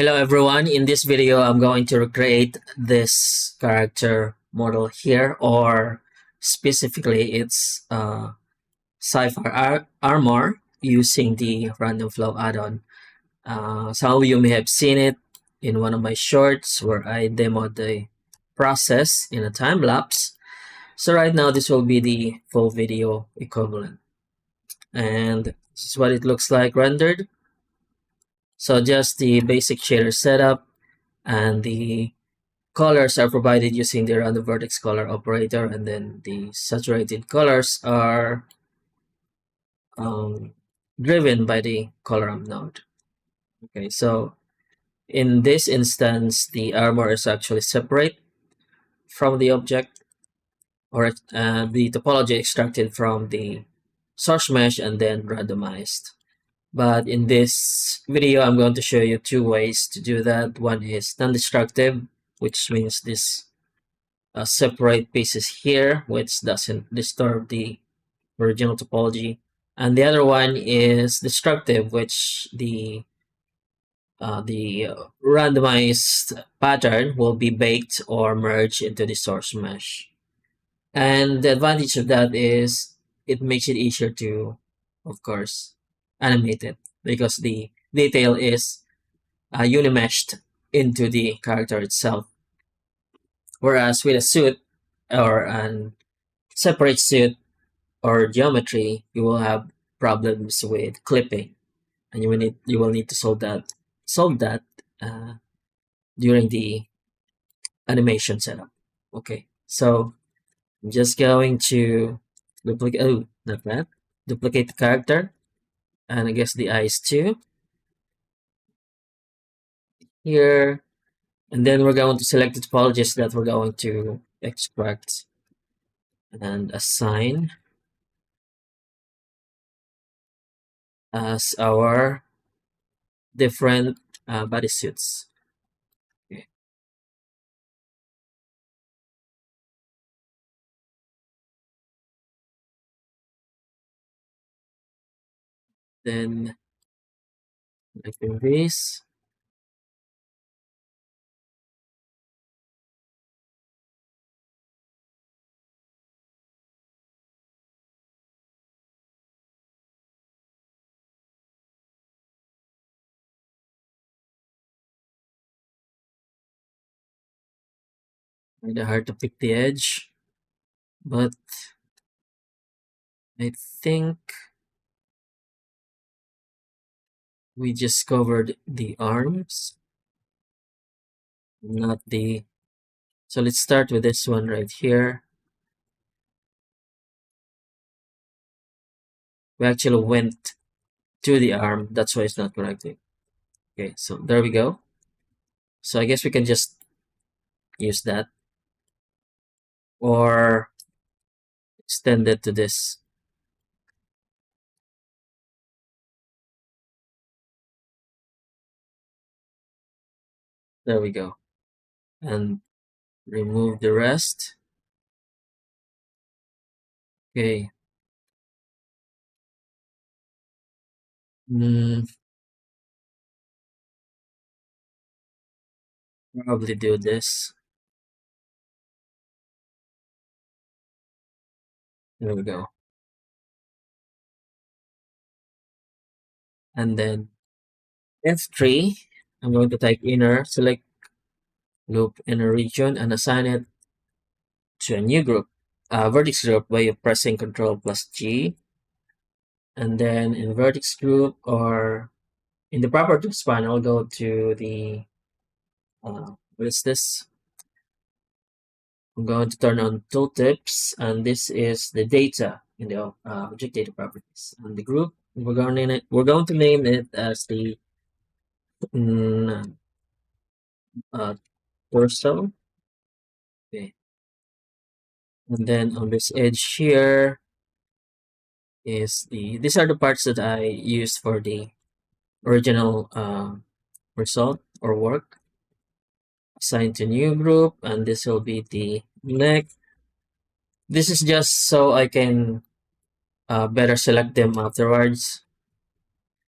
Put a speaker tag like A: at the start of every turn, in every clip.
A: Hello everyone, in this video I'm going to recreate this character model here, or specifically its sci-fi armor using the random flow add-on. Some of you may have seen it in one of my shorts where I demoed the process in a time lapse. So right now this will be the full video equivalent, and this is what it looks like rendered. So just the basic shader setup, and the colors are provided using the random vertex color operator, and then the saturated colors are driven by the color amp node. Okay, so in this instance, the armor is actually separate from the object, or the topology extracted from the source mesh and then randomized. But in this video, I'm going to show you two ways to do that. One is non-destructive, which means this separate pieces here, which doesn't disturb the original topology. And the other one is destructive, which the randomized pattern will be baked or merged into the source mesh. And the advantage of that is it makes it easier to, of course, animate it, because the detail is unimeshed into the character itself. Whereas with a suit or an separate suit or geometry, you will have problems with clipping, and you will need to solve that uh, during the animation setup. Okay, so I'm just going to duplicate. Oh, not that. Duplicate the character, and I guess the eyes too here, and then we're going to select the topologies that we're going to extract and assign as our different bodysuits. Okay. Then like this. Kind of hard to pick the edge, but I think we just covered the arms, not the. So let's start with this one right here. We actually went to the arm, that's why it's not connecting. Okay, so there we go. So I guess we can just use that, or extend it to this. There we go. And remove the rest. Okay. Probably do this. There we go. And then F3, I'm going to type inner, select loop inner region, and assign it to a new group, vertex group, by pressing Ctrl plus G. And then in vertex group, or in the properties panel, go to the, what is this? I'm going to turn on tooltips, and this is the data in the object data properties. And the group, we're going to name it as the torso. Okay. And then on this edge here is these are the parts that I used for the original result or work. Assign to new group, and this will be the neck. This is just so I can better select them afterwards.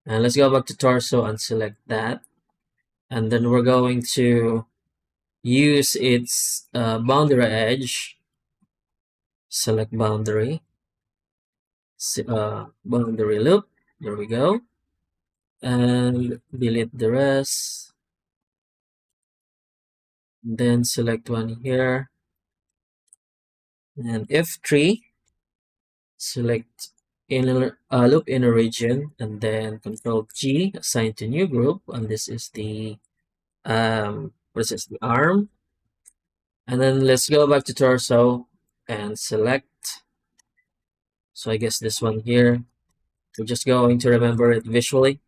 A: And let's go back to torso and select that. and then we're going to use its boundary edge. Select boundary, boundary loop. There we go. And delete the rest. Then select one here. And F3, select inner loop inner region, and then Control G, assign to new group, and this is the what is this? The arm. And then let's go back to torso and select. So I guess this one here. We're just going to remember it visually,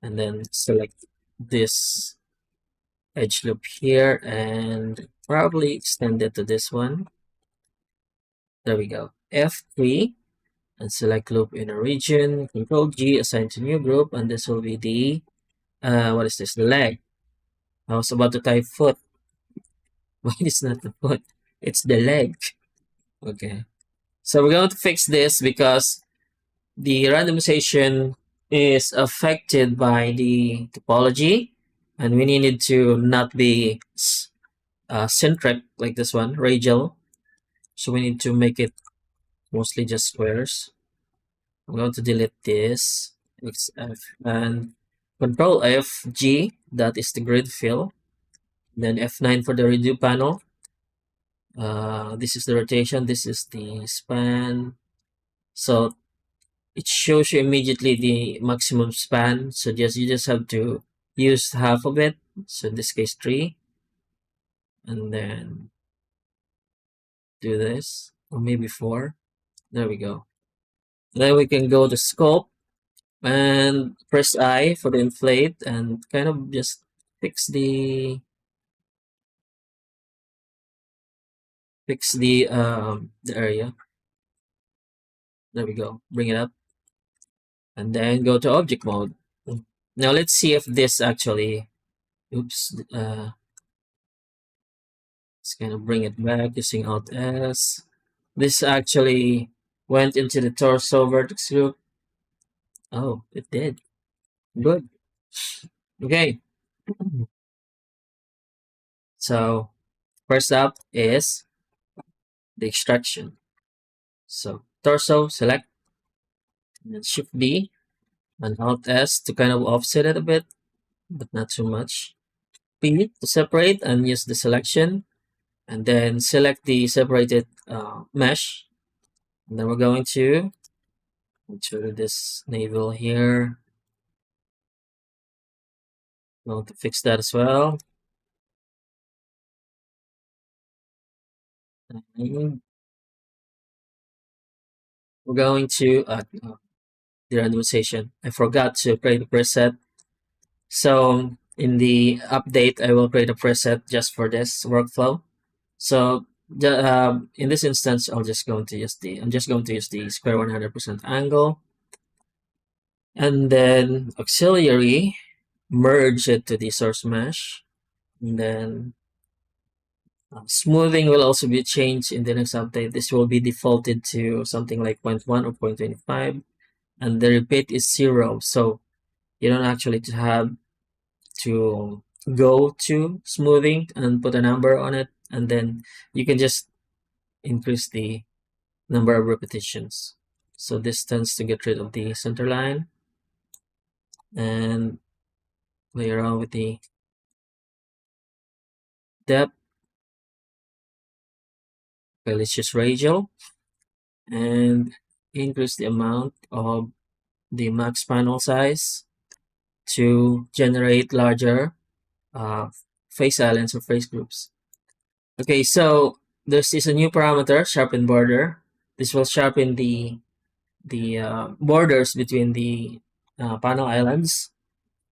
A: and then select this edge loop here and probably extend it to this one. There we go. F3 and select loop inner region. Control G, assign to new group, and this will be the what is this? The leg. I was about to type foot. Why it's not the foot? It's the leg. Okay. So we're going to fix this because the randomization is affected by the topology, and we need to not be centric like this one, radial. So we need to make it mostly just squares. I'm going to delete this XF and Control F G, that is the grid fill. Then F9 for the redo panel. This is the rotation, this is the span. So it shows you immediately the maximum span. So you just have to use half of it. So in this case 3. And then do this. Or maybe 4. There we go. Then we can go to scope and press I for the inflate and kind of just fix the area. There we go. Bring it up and then go to object mode. Now let's see if this actually, oops, let's kind of bring it back using Alt S. This actually went into the torso vertex group. Oh, it did. Good. Okay. So first up is the extraction. So torso, select, and Shift D and Alt S to kind of offset it a bit, but not too much. P to separate and use the selection, and then select the separated mesh. And then we're going to this navel here. Going to fix that as well. And we're going to the randomization. I forgot to create a preset. So in the update, I will create a preset just for this workflow. So in this instance, I'm just going to use the square 100% angle, and then auxiliary, merge it to the source mesh, and then smoothing will also be changed in the next update. This will be defaulted to something like 0.1 or 0.25, and the repeat is 0. So you don't actually have to go to smoothing and put a number on it, and then you can just increase the number of repetitions. So this tends to get rid of the center line and play around with the depth. Okay, let's just radial and increase the amount of the max panel size to generate larger face islands or face groups. Okay, so this is a new parameter, sharpen border. This will sharpen the borders between the panel islands.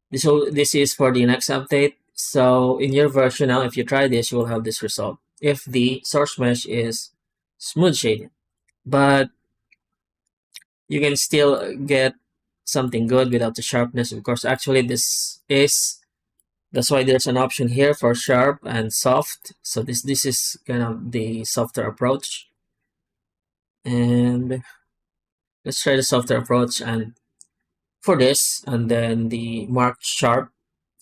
A: This is for the next update. So in your version now, if you try this, you will have this result if the source mesh is smooth shaded. But you can still get something good without the sharpness. Of course, actually that's why there's an option here for sharp and soft. So this is kind of the softer approach. And let's try the softer approach and for this, and then the mark sharp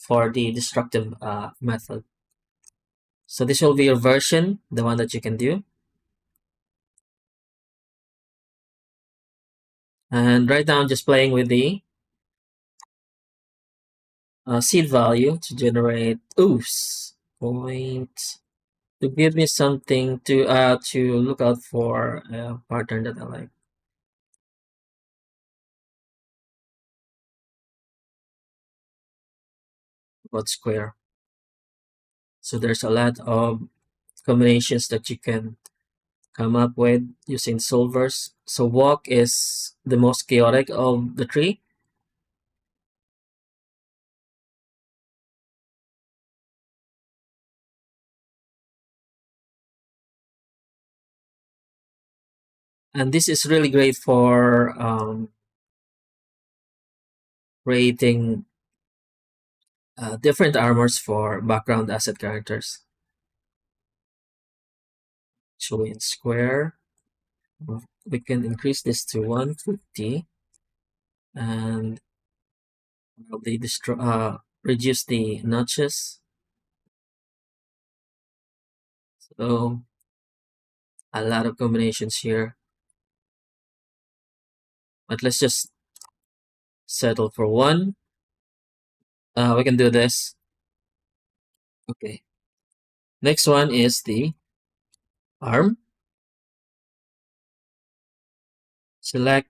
A: for the destructive method. So this will be your version, the one that you can do. And right now I'm just playing with the seed value to generate oops point to give me something to look out for a pattern that I like. About square. So there's a lot of combinations that you can come up with using solvers. So walk is the most chaotic of the three. And this is really great for creating different armors for background asset characters. Actually, in square, we can increase this to 150 and probably reduce the notches. So a lot of combinations here, but let's just settle for one. We can do this. Okay. Next one is the arm. Select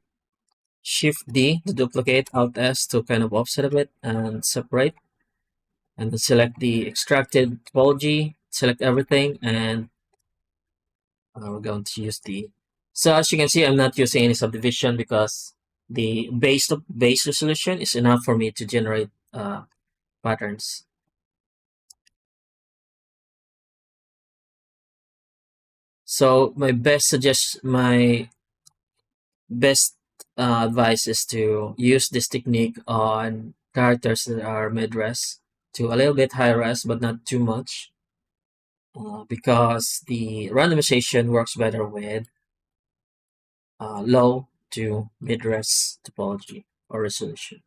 A: Shift D to duplicate, Alt S to kind of offset a bit and separate. And then select the extracted topology, select everything, and we're going to use the. So as you can see, I'm not using any subdivision because the base resolution is enough for me to generate patterns. So my best advice is to use this technique on characters that are mid-res to a little bit high res, but not too much, because the randomization works better with low to mid-res topology or resolution.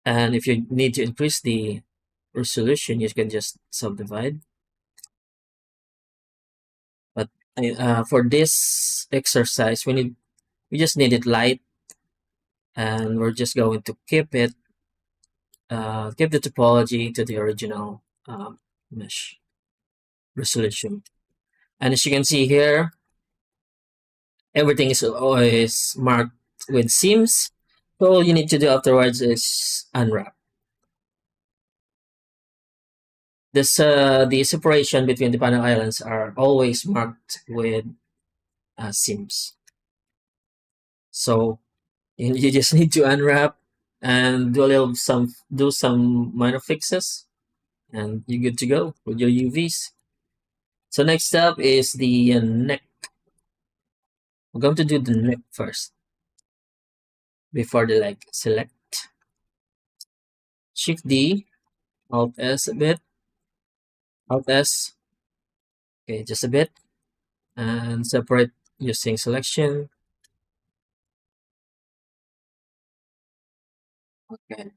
A: And if you need to increase the resolution, you can just subdivide. But for this exercise, we just need it light, and we're just going to keep the topology to the original mesh resolution. And as you can see here, everything is always marked with seams. So all you need to do afterwards is unwrap. The separation between the panel islands are always marked with seams. So you just need to unwrap and do some minor fixes, and you're good to go with your UVs. So next up is the neck. We're going to do the neck first before the leg. Select Shift D, Alt S a bit, Alt S, okay, just a bit, and separate using selection. Okay.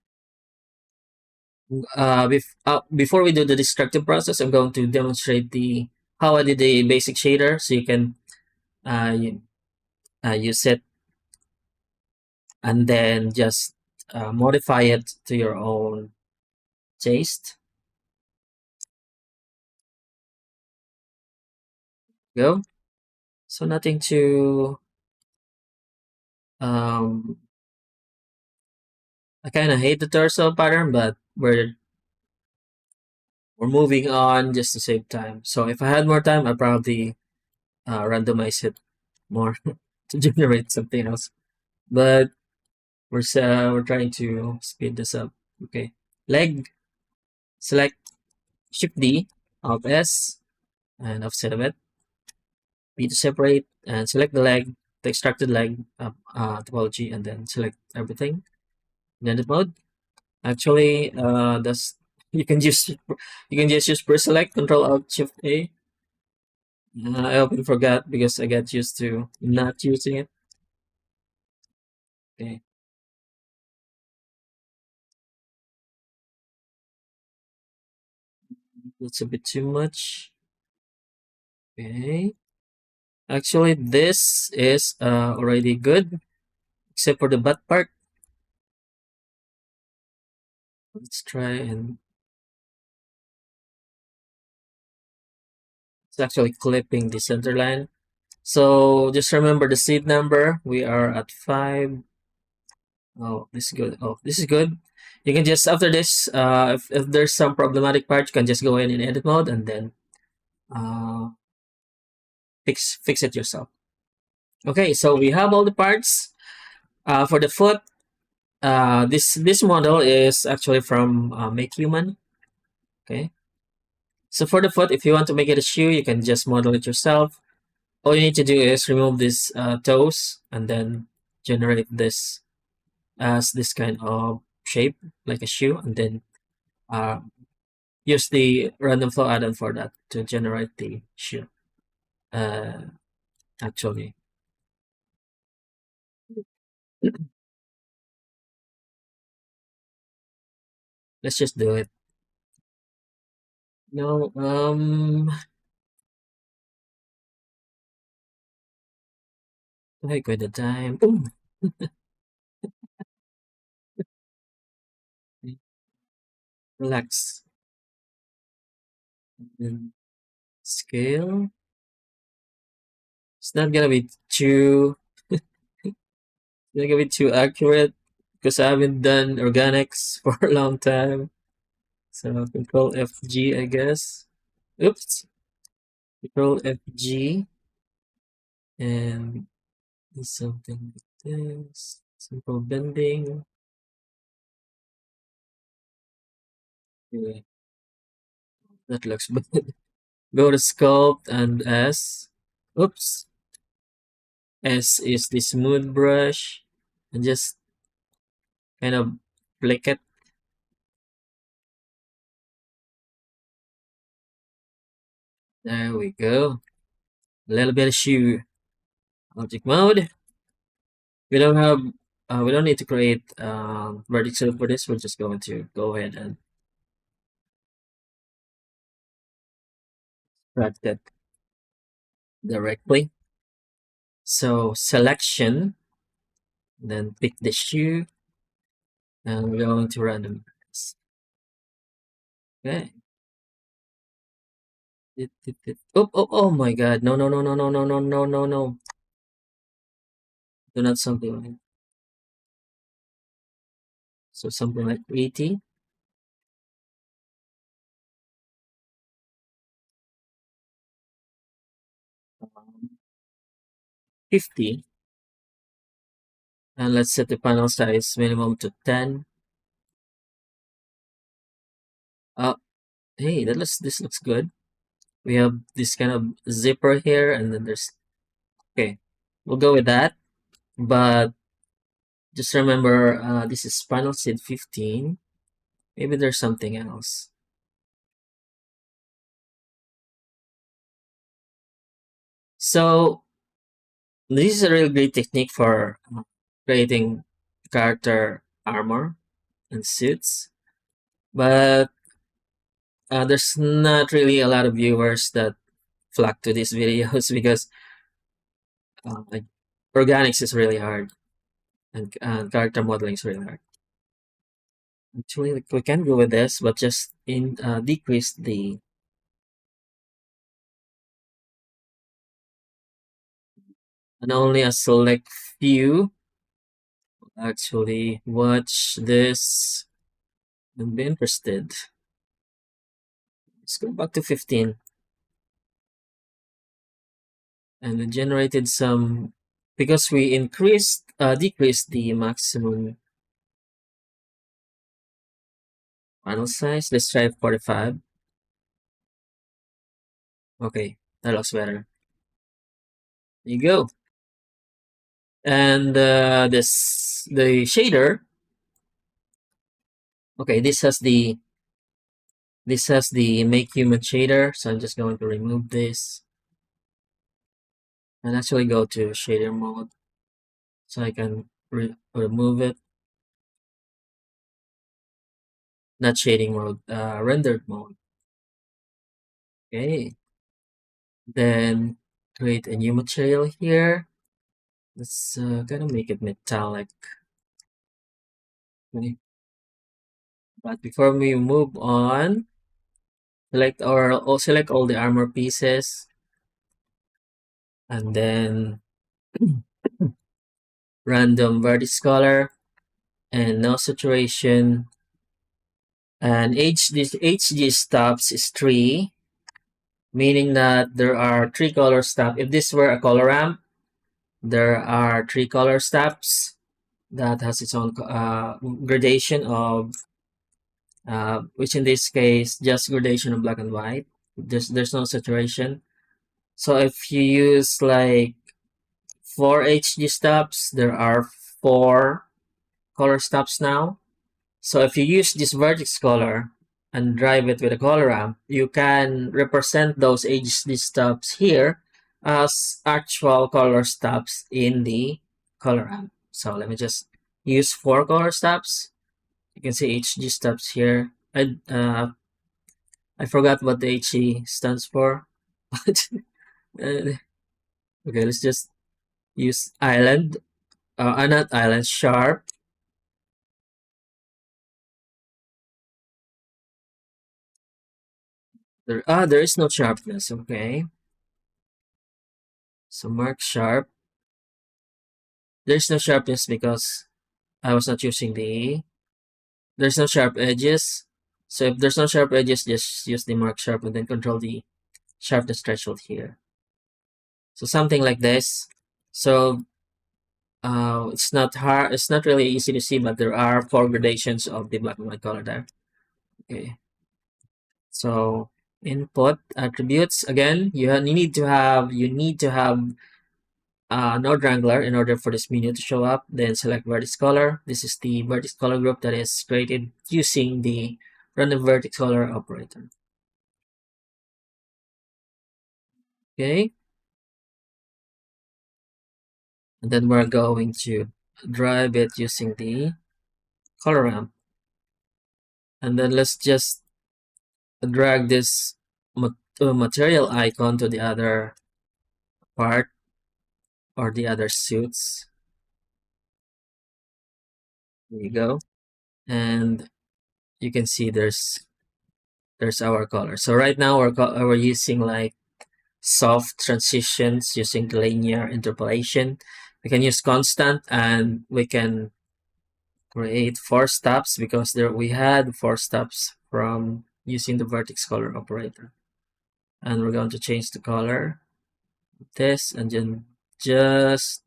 A: Before we do the destructive process, I'm going to demonstrate the how I did the basic shader, so you can you, use it and then just modify it to your own taste. Go. So nothing to um I kind of hate the torso pattern, but we're moving on just to save time. So if I had more time, I'd probably randomize it more to generate something else. But we're trying to speed this up. Okay, leg. Select Shift D, Alt S, and offset a bit. B to separate, and select the leg, the extracted leg topology, and then select everything. Blended mode. Actually, that's you can just use pre-select Control Alt Shift A. I often forgot because I get used to not using it. Okay. That's a bit too much. Okay. Actually, this is already good, except for the butt part. Let's try and it's actually clipping the center line. So just remember the seed number. We are at 5. Oh, this is good. Oh, this is good. You can just after this, if there's some problematic part, you can just go in edit mode and then uh, fix it yourself. Okay, so we have all the parts. For the foot, this model is actually from Make Human. Okay, so for the foot, if you want to make it a shoe, you can just model it yourself. All you need to do is remove these toes and then generate this as this kind of shape like a shoe, and then uh, use the random flow add-on for that to generate the shoe. Uh, actually, let's just do it. No, like with the time. Ooh. Relax. And scale. It's not gonna be too. It's not gonna be too accurate because I haven't done organics for a long time. So Control F G, I guess. Oops. Control F G and do something like this. Simple bending. Yeah, that looks good. Go to sculpt and S. Oops. S is the smooth brush. And just kind of flick it. There we go. A little bit of shoe. Object mode. We don't have we don't need to create vertex for this. We're just going to go ahead and drag that directly. So selection, then pick the shoe, and we're going to randomize. Okay. Oh, oh, oh my god. No, no, no, no, no, no, no, no, no, no. Do not something like so something like 80. 50. And let's set the panel size minimum to 10. Uh, hey, this looks good. We have this kind of zipper here, and then there's okay. We'll go with that. But just remember, this is panel seed 15. Maybe there's something else. So this is a really great technique for creating character armor and suits, but there's not really a lot of viewers that flock to these videos because like organics is really hard and character modeling is really hard. Actually, like, we can go with this, but just in decrease the and only a select few actually watch this and be interested. Let's go back to 15 and we generated some because we decreased the maximum panel size. Let's try 45. Okay, that looks better. There you go. And the shader. Okay, this has the make human shader, so I'm just going to remove this and actually go to shader mode so I can remove it. Not shading mode, rendered mode. Okay. Then create a new material here. Let's kind of make it metallic. Okay. But before we move on, select all the armor pieces, and then random vertex color and no saturation. And HG stops is 3, meaning that there are 3 color stops. If this were a color ramp, there are 3 color stops that has its own gradation of, which in this case, just gradation of black and white. There's no saturation. So if you use like 4 HG stops, there are 4 color stops now. So if you use this vertex color and drive it with a color ramp, you can represent those HG stops here as actual color stops in the color ramp. So let me just use 4 color stops. You can see HG stops here. I forgot what the HG stands for. But okay, let's just use island. Not island, sharp. There is no sharpness. Okay, so mark sharp. There's no sharpness because I was not using there's no sharp edges. So if there's no sharp edges, just use the mark sharp and then control the sharpness threshold here. So something like this. So it's not really easy to see, but there are 4 gradations of the black and white color there. Okay. So input attributes, again, you need to have node wrangler in order for this menu to show up. Then select vertex color. This is the vertex color group that is created using the random vertex color operator. Okay. And then we're going to drive it using the color ramp. And then let's just drag this material icon to the other part or the other suits. There you go. And you can see there's our color. So right now we're using like soft transitions using linear interpolation. We can use constant and we can create 4 stops because there we had 4 stops from using the vertex color operator. And we're going to change the color of this and then just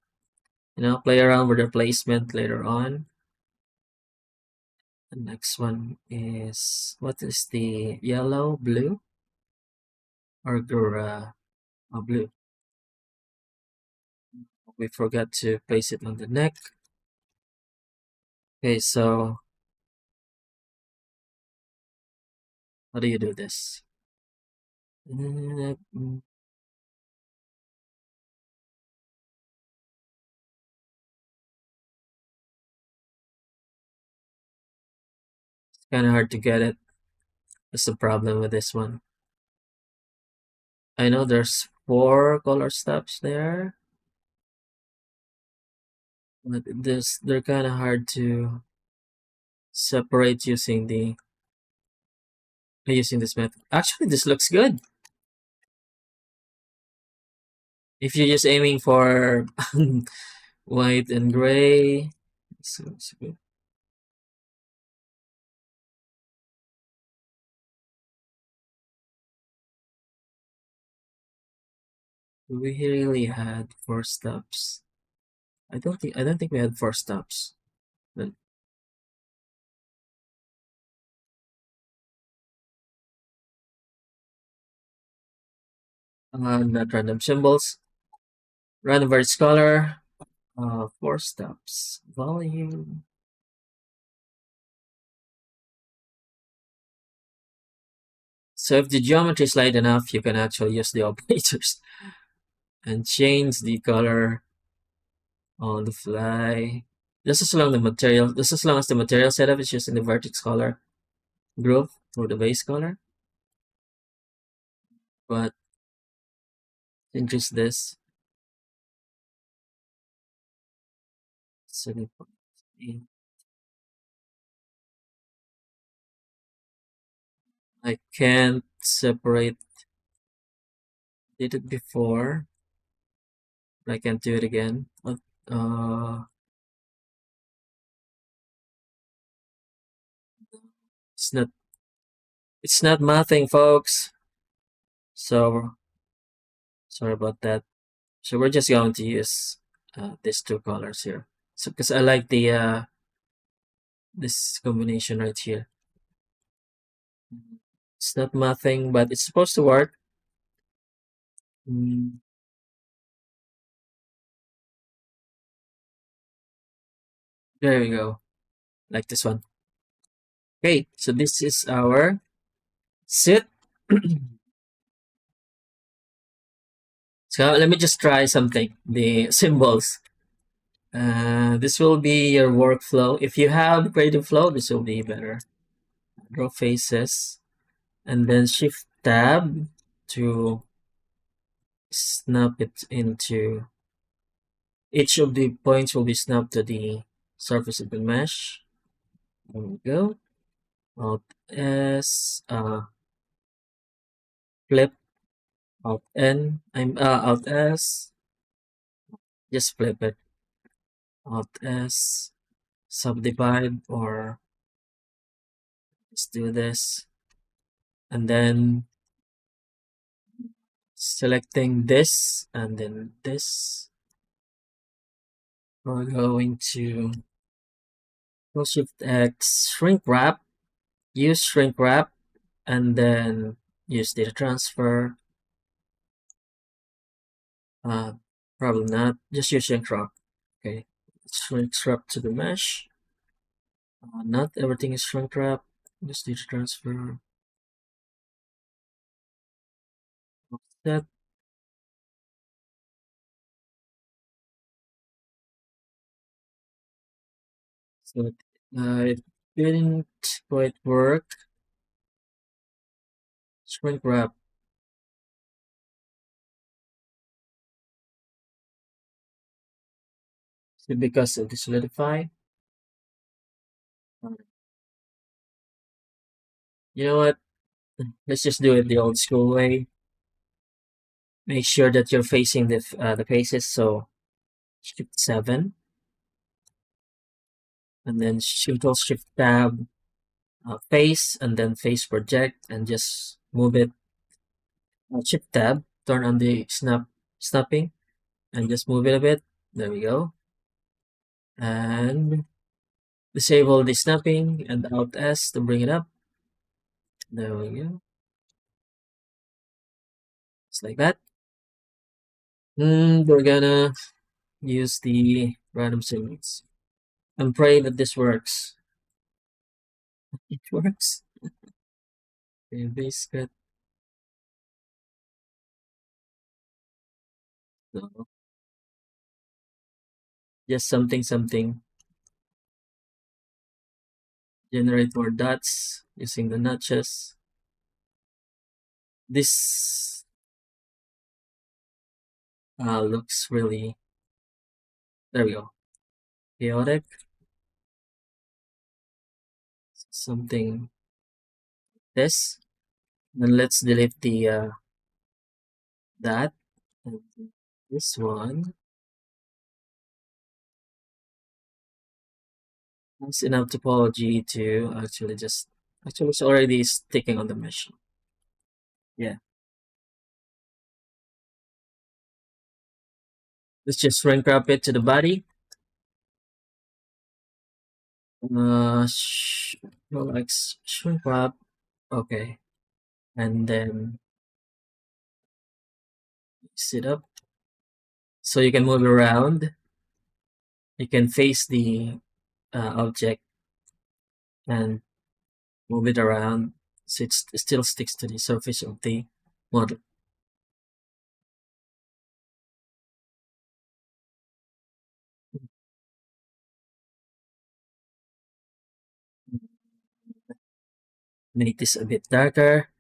A: play around with the placement later on. The next one is, what is the yellow, blue, or blue? We forgot to place it on the neck. Okay, so how do you do this? It's kind of hard to get it. That's the problem with this one. I know there's 4 color steps there, but they're kind of hard to separate using this method. Actually, this looks good. If you're just aiming for white and gray, this looks good. We really had 4 steps. I don't think we had 4 steps. But not random symbols. Random vertex color. 4 steps. Volume. So if the geometry is light enough, you can actually use the operators and change the color on the fly. Just as long as the material setup is using the vertex color group for the base color. but increase this 7.8. I can't separate. Did it before. I can't do it again. Uh, it's not. It's not mathing, folks. So sorry about that. So we're just going to use these two colors here. So because I like the this combination right here. It's not mathing, but it's supposed to work. Mm, there we go. Like this one. Okay, so this is our sit. So let me just try something. The symbols. This will be your workflow. If you have creative flow, this will be better. Draw faces and then shift tab to snap it into each of the points will be snapped to the surface of the mesh. There we go. Alt S, flip, Alt N, Alt S, just flip it. Alt S, subdivide, or let's do this. And then selecting this and then this. We're going to go Shift X, shrink wrap, use shrink wrap, and then use data transfer. Uh, Probably not. Just use shrink wrap. Okay, shrink wrap to the mesh. Not everything is shrink wrap. Just data transfer. Offset. So it didn't quite work. Shrink wrap. Is it because of the solidify? You know what? Let's just do it the old school way. Make sure that you're facing the faces. So Shift 7, and then Shift Tab, face, and then face project, and just move it. Shift Tab, turn on the snapping, and just move it a bit. There we go. And disable the snapping and Alt S to bring it up. There we go. Just like that. And we're gonna use the random signals and pray that this works. It works. Okay, base cut. No, just something. Generate more dots using the notches. This looks really, there we go, chaotic. Something this. Then let's delete the that. And this one. Nice enough topology to actually it's already sticking on the mesh. Yeah. Let's just shrink wrap it to the body. Well, like shrink wrap. Okay. And then sit up. So you can move around. You can face the object and move it around so it still sticks to the surface of the model. Make this a bit darker.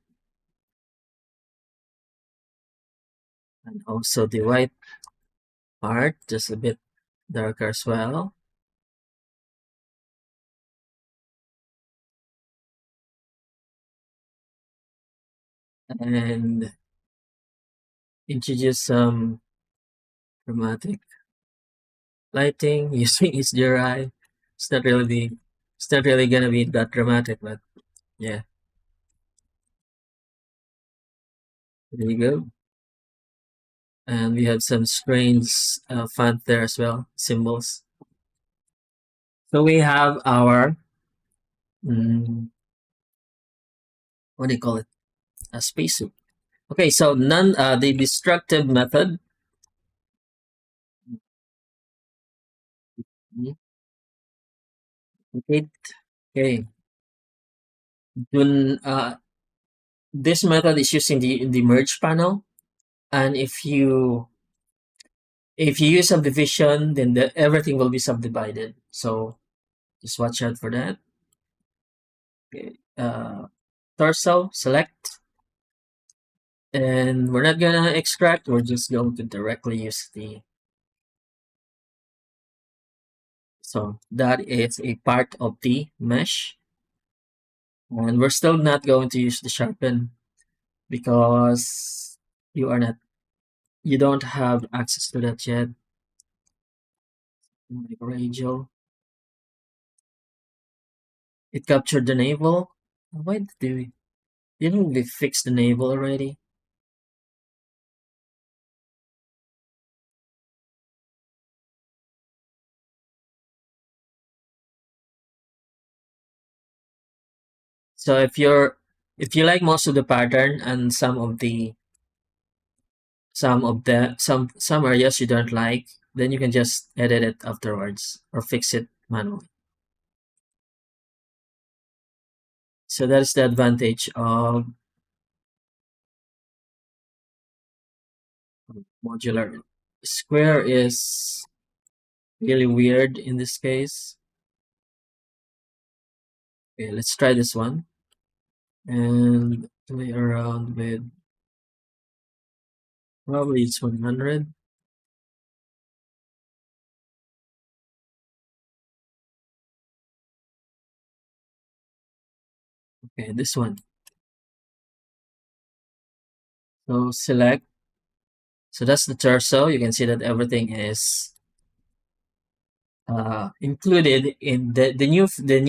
A: And also the white part, just a bit darker as well. And introduce some dramatic lighting using HDRI. It's not really it's not really gonna be that dramatic, but yeah, there you go. And we have some strange font there as well, symbols. So we have our mm, what do you call it? A spacesuit. Okay, so none the destructive method. Mm, okay, okay. Dun, this method is using the merge panel, and if you use subdivision, then everything will be subdivided. So just watch out for that. Okay. Torso, select, and we're not gonna extract. We're just going to directly use the. So that is a part of the mesh, and we're still not going to use the sharpen because you are not you don't have access to that yet. Like radial, it captured the navel. Why did we didn't we fix the navel already? So if you like most of the pattern and some areas you don't like, then you can just edit it afterwards or fix it manually. So that is the advantage of modular. Square is really weird in this case. Okay, let's try this one and play around with probably it's 100. Okay, this one. So select. So that's the torso. You can see that everything is included in the new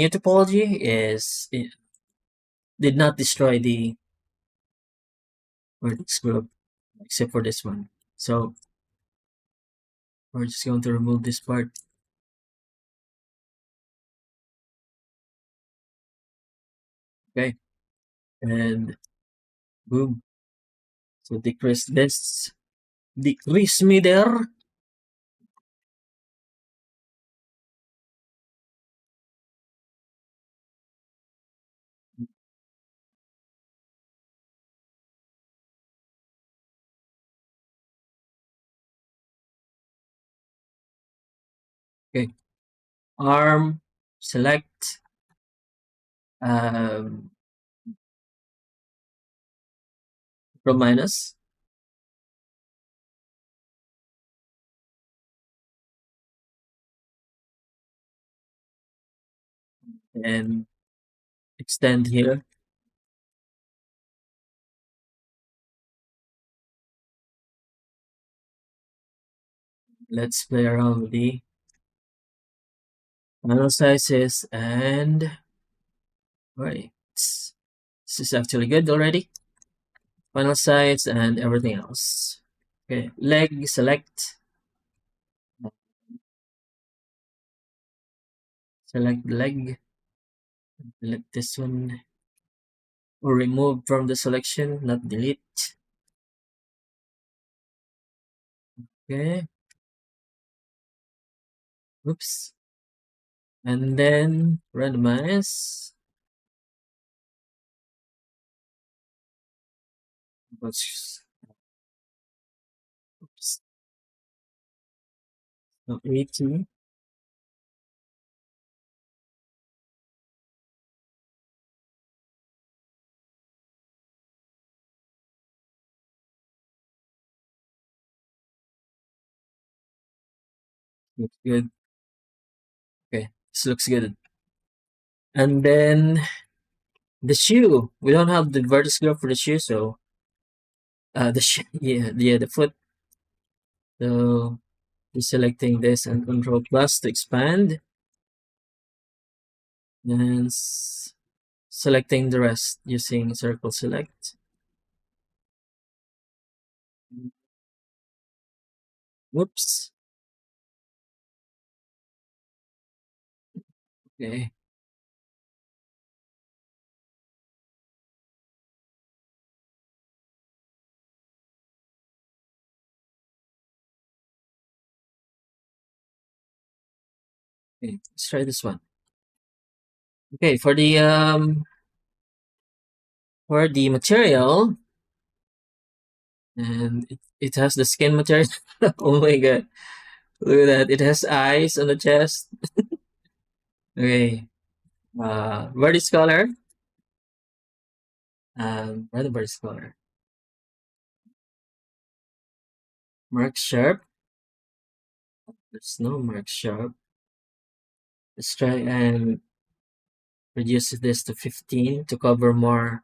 A: topology is it did not destroy the vertex group except for this one. So we're just going to remove this part. Okay, and boom. So decrease me there. Okay, arm select um from minus and extend here. Let's play around with the panel sizes and right. This is actually good already. Panel size and everything else. Okay, leg select. Select the leg. Let this one or remove from the selection, not delete. Okay. Oops. And then randomize. Oops. So 80. Looks good. Okay, this looks good. And then the shoe. We don't have the vertex group for the shoe, so the yeah, the foot. So just selecting this and Control Plus to expand, and selecting the rest using Circle Select. Whoops. Okay. Okay. Let's try this one. Okay, for the material, and it has the skin material. Oh my god. Look at that. It has eyes on the chest. Okay. Vertex color. Where the vertex color? Mark sharp. There's no mark sharp. Let's try and reduce this to 15 to cover more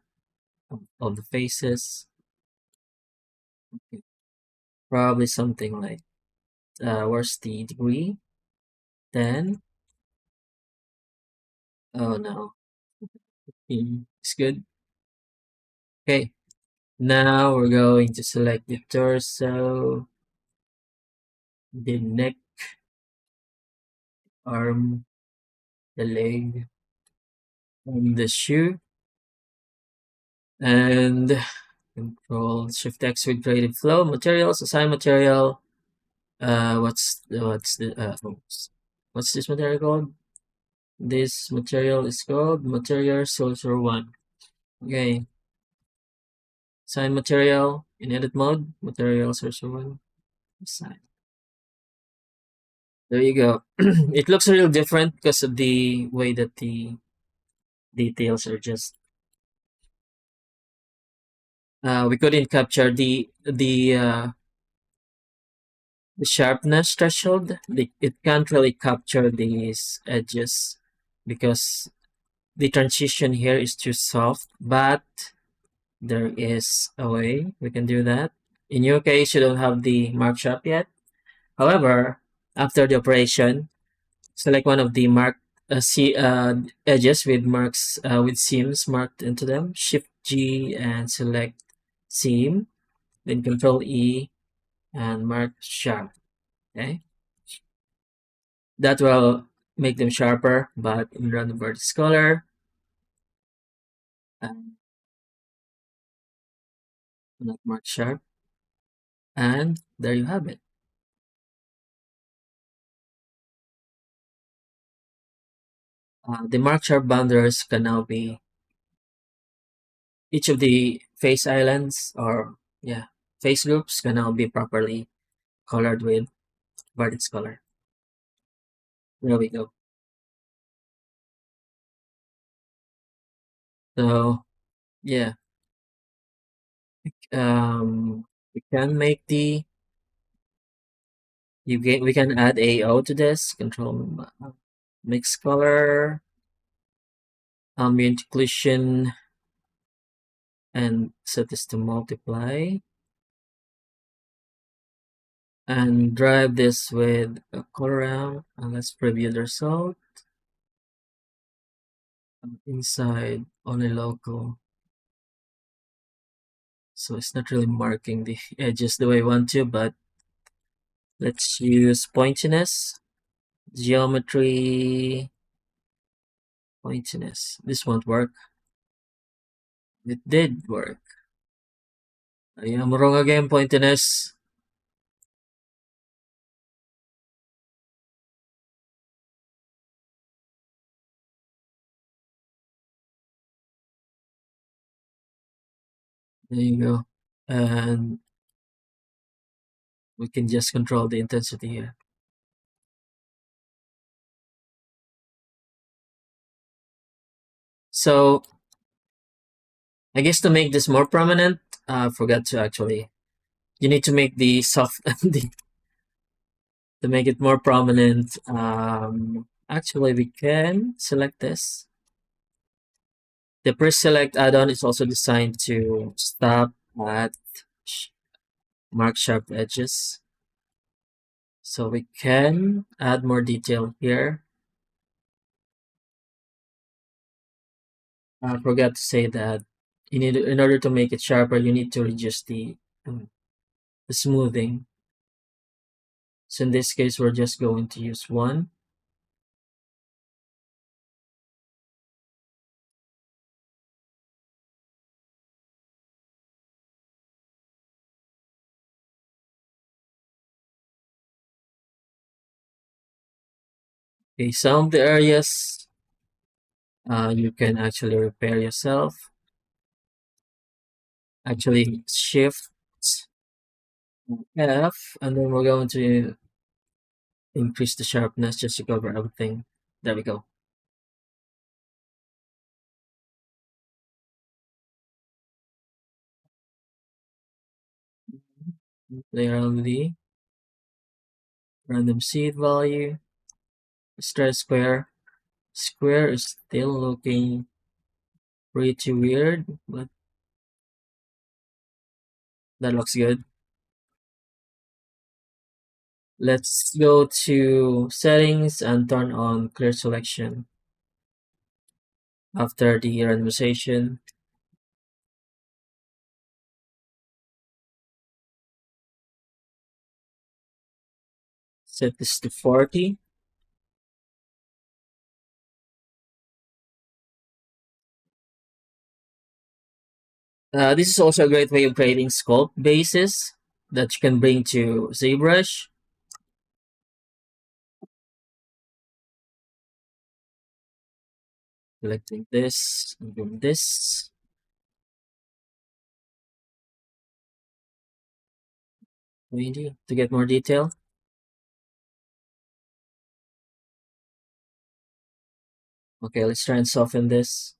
A: of the faces. Okay. Probably something like where's the degree? 10. Oh no. It's good. Okay. Now we're going to select the torso, the neck, arm, the leg, and the shoe. And Control Shift X with Creative Flow. Materials, assign material. What's this material called? This material is called Material Sourcer 1. Okay. Assign material in edit mode. Material Sourcer 1. Assign. There you go. It looks a little different because of the way that the details are just we couldn't capture the sharpness threshold. It can't really capture these edges because the transition here is too soft, but there is a way we can do that. In your case, you don't have the mark sharp yet. However, after the operation, select one of the edges with marks with seams marked into them. Shift G and select seam. Then Control E and mark sharp. Okay, that will make them sharper. But in random vertex color, and not mark sharp, and there you have it. The mark sharp boundaries can now be each of the face islands or yeah face groups can now be properly colored with vertex color. There we go. So yeah, we can make the we can add AO to this. Control mix color, ambient occlusion, and set this to multiply. And drive this with a color ramp, and let's preview the result. Inside only local, so it's not really marking the edges the way I want to, but let's use pointiness, geometry, pointiness. This won't work. It did work. I am wrong again, pointiness. There you go. And we can just control the intensity here. So I guess to make this more prominent, I forgot to actually, you need to make the soft, To make it more prominent, actually we can select this. The pre-select add-on is also designed to stop at sh- mark sharp edges. So we can add more detail here. I forgot to say that in order to make it sharper, you need to reduce the smoothing. So in this case, we're just going to use one. Okay, some of the areas you can actually repair yourself. Actually, shift F, and then we're going to increase the sharpness just to cover everything. There we go. Play around with the random seed value. Let's try square. Square is still looking pretty weird, but that looks good. Let's go to settings and turn on clear selection. After the randomization, set this to 40. This is also a great way of creating sculpt bases that you can bring to ZBrush. Selecting this and doing this. Maybe to get more detail. Okay, let's try and soften this.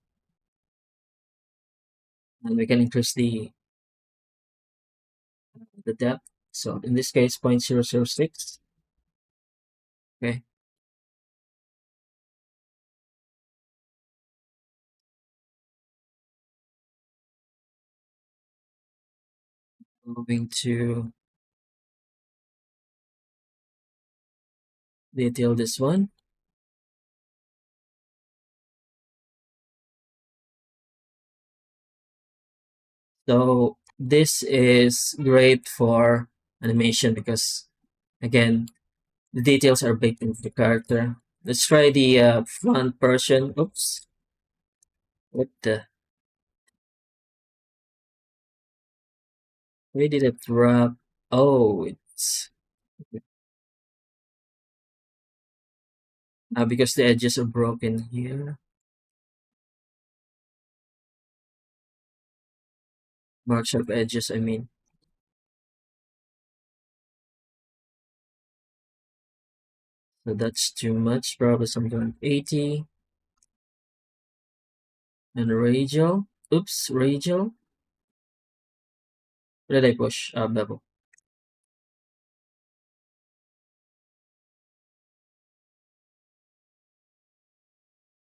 A: And we can increase the depth. So in this case, 0.006. Okay, moving to detail this one. So this is great for animation because again, the details are baked into the character. Let's try the front person. Oops. What the? Where did it wrap? Oh, it's because the edges are broken here. Mark sharp edges, I mean. So that's too much. Probably something like 80. And radial. Oops, radial. Where did I push? Bevel.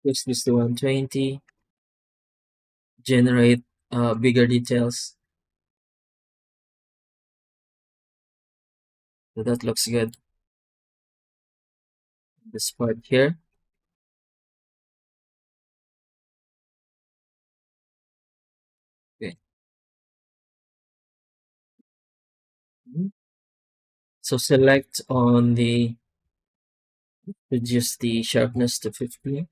A: Push this to 120. Generate bigger details. So that looks good. This part here. Okay. Mhm. So select on the reduce the sharpness to 50.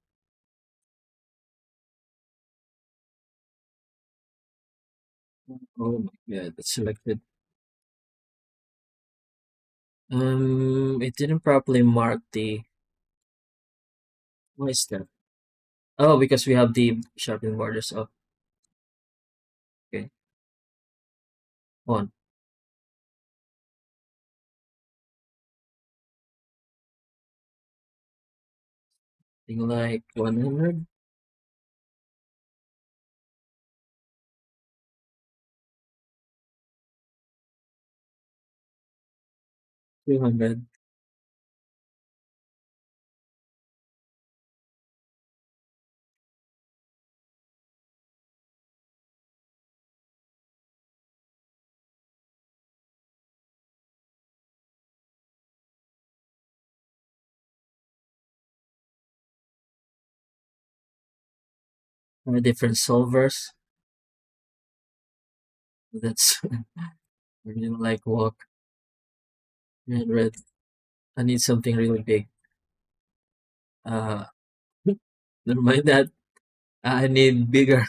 A: Oh my god, it's selected. It didn't properly mark the. Why is that? Oh, because we have the sharpened borders. Oh, okay. On. Thing like 100. 200. different solvers. That's really like walk and red. I need something really big. Uh, Never mind that. I need bigger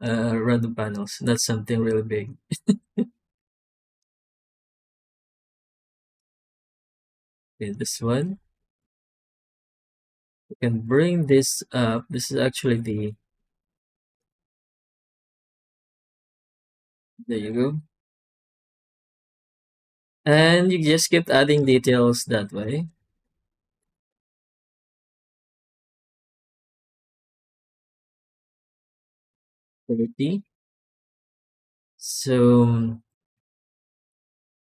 A: random panels, not something really big. Okay, this one. We can bring this up. This is actually the, there you go. And you just keep adding details that way. 30. So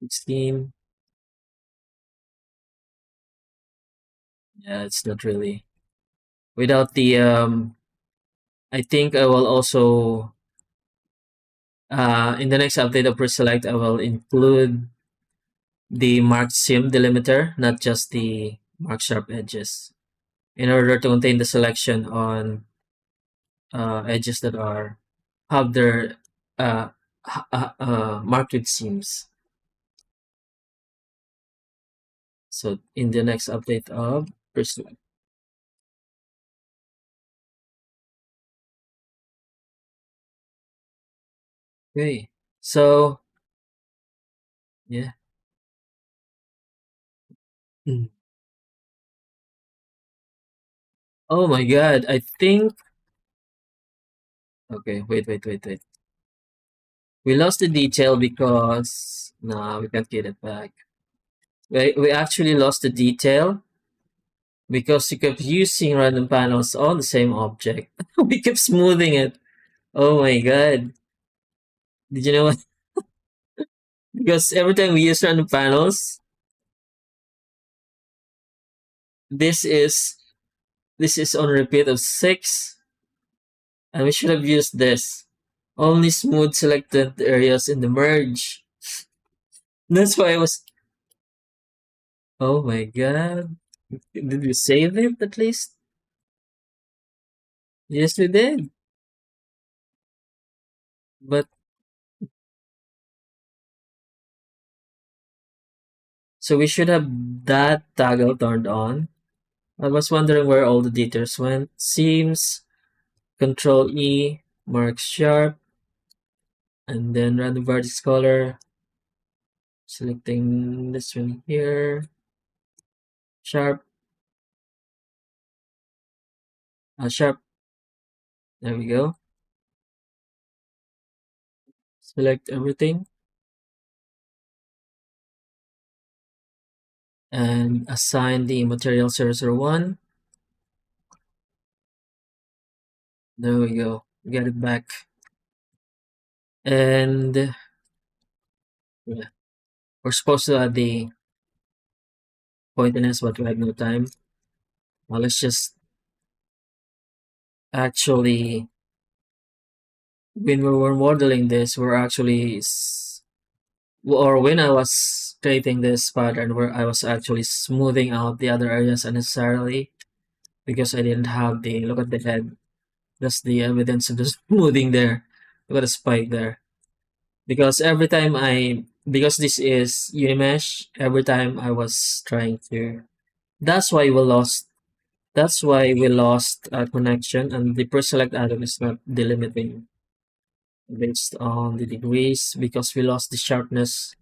A: 16. Yeah, it's not really. Without the I think I will also in the next update of pre-select I will include the marked seam delimiter, not just the marked sharp edges, in order to contain the selection on edges that are have their marked with seams. So in the next update of pre-select. Okay, so yeah. Mm. Oh my god, I think, okay, wait. We lost the detail because no, we can't get it back. We actually lost the detail because you kept using random panels on the same object. We kept smoothing it. Oh my god. Did you know what? Because every time we use random panels, this is this is on repeat of 6, and we should have used this. Only smooth selected areas in the merge. That's why I was, oh my god. Did we save it at least? Yes, we did. But so we should have that toggle turned on. I was wondering where all the details went. Seams, Control E, mark sharp, and then random vertex color. Selecting this one here, sharp, sharp. There we go. Select everything and assign the material 001. There we go. Get it back. And yeah, we're supposed to add the pointiness, but we have no time. Well, let's just actually, when we were modeling this, we're actually, or when I was creating this pattern, where I was actually smoothing out the other areas unnecessarily because I didn't have the, look at the head. That's the evidence of the smoothing there. Look at the spike there. Because every time because this is Unimesh, every time I was trying to, that's why we lost, that's why we lost a connection, and the pre-select atom is not delimiting based on the degrees because we lost the sharpness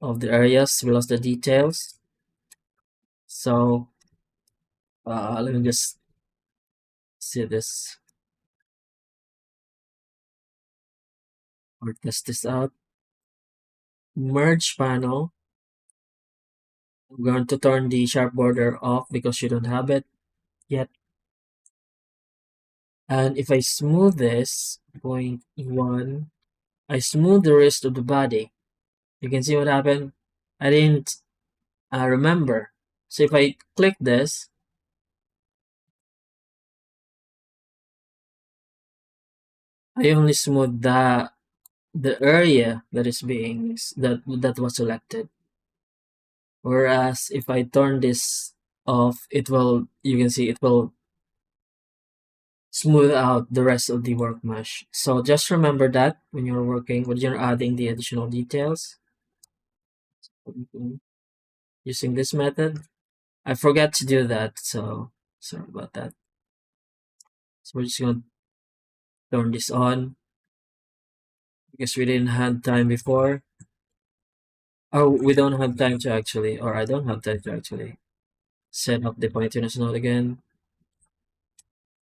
A: of the areas, we lost the details. So let me just see this or test this out. Merge panel. I'm going to turn the sharp border off because you don't have it yet. And if I smooth this, 0.1, I smooth the rest of the body. You can see what happened. I didn't remember. So if I click this, I only smooth the area that is being that was selected. Whereas if I turn this off, it will, you can see it will smooth out the rest of the work mesh. So just remember that when you're working, when you're adding the additional details using this method. I forgot to do that, so sorry about that. So we're just gonna turn this on because we didn't have time before. Oh, we don't have time to actually, or I don't have time to actually set up the pointers node again.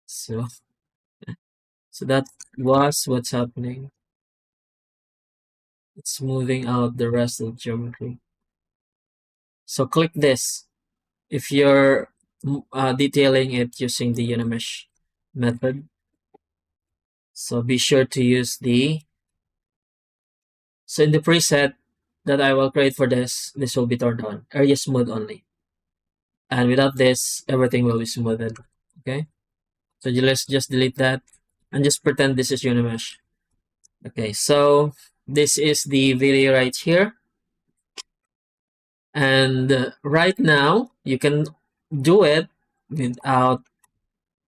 A: So, so that was what's happening. It's smoothing out the rest of the geometry. So click this if you're detailing it using the Unimesh method. So be sure to use so in the preset that I will create for this will be turned on, area smooth only. And without this, everything will be smoothed. Okay. So let's just delete that and just pretend this is Unimesh. Okay, so this is the video right here. And right now, you can do it without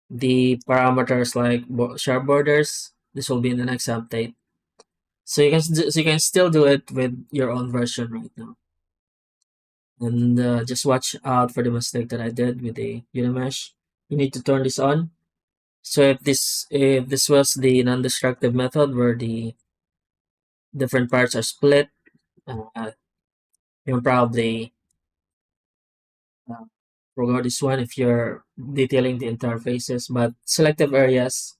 A: the parameters like sharp borders. This will be in the next update. So you can still do it with your own version right now. And just watch out for the mistake that I did with the Unimesh. You need to turn this on. So if this was the non-destructive method where the different parts are split, you'll probably forgot this one if you're detailing the entire faces. But selective areas,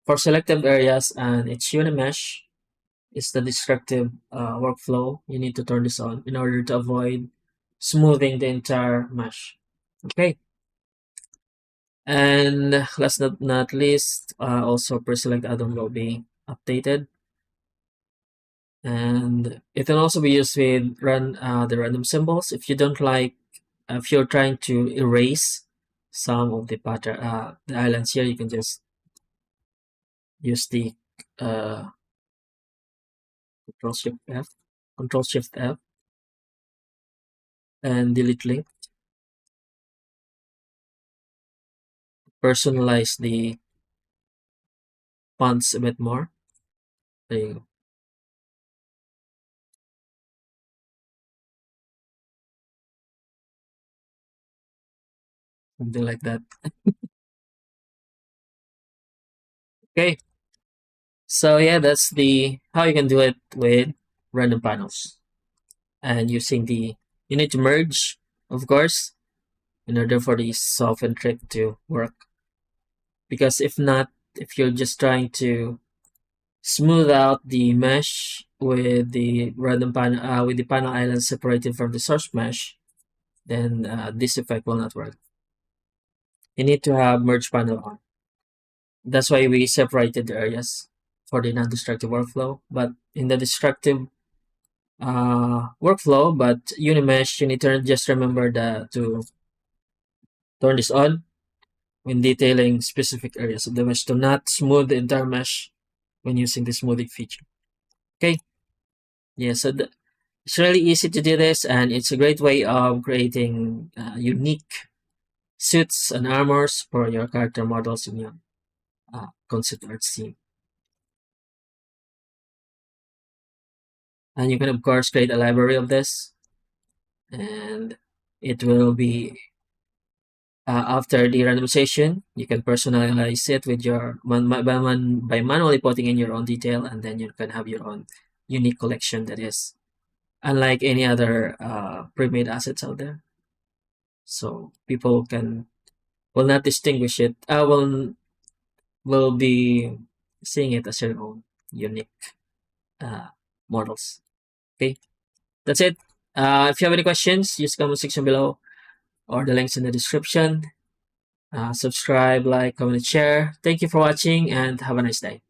A: for selective areas and it's Unimesh, is the destructive workflow. You need to turn this on in order to avoid smoothing the entire mesh. Okay. And last but not least, also pre-select add-on will be updated. And it can also be used with the random symbols. If you don't like, if you're trying to erase some of the pattern, the islands here, you can just use the uh, Control Shift F, and delete link. Personalize the fonts a bit more. There you go. Something like that. Okay. So yeah, that's the how you can do it with random panels. And using you need to merge, of course, in order for the soften trick to work. Because if not, if you're just trying to smooth out the mesh with the random panel with the panel island separated from the source mesh, then this effect will not work. You need to have merge panel on. That's why we separated the areas for the non-destructive workflow. But in the destructive workflow, but Unimesh, you need to just remember to turn this on when detailing specific areas of the mesh to not smooth the entire mesh when using the smoothing feature. Okay. Yeah, so it's really easy to do this, and it's a great way of creating unique suits and armors for your character models in your concept art scene. And you can, of course, create a library of this, and it will be after the randomization, you can personalize it with your by manually putting in your own detail, and then you can have your own unique collection that is unlike any other pre-made assets out there. So people will not distinguish it. Will be seeing it as their own unique uh, models. Okay, that's it. If you have any questions, use the comment section below or the links in the description. Subscribe, like, comment, share. Thank you for watching and have a nice day.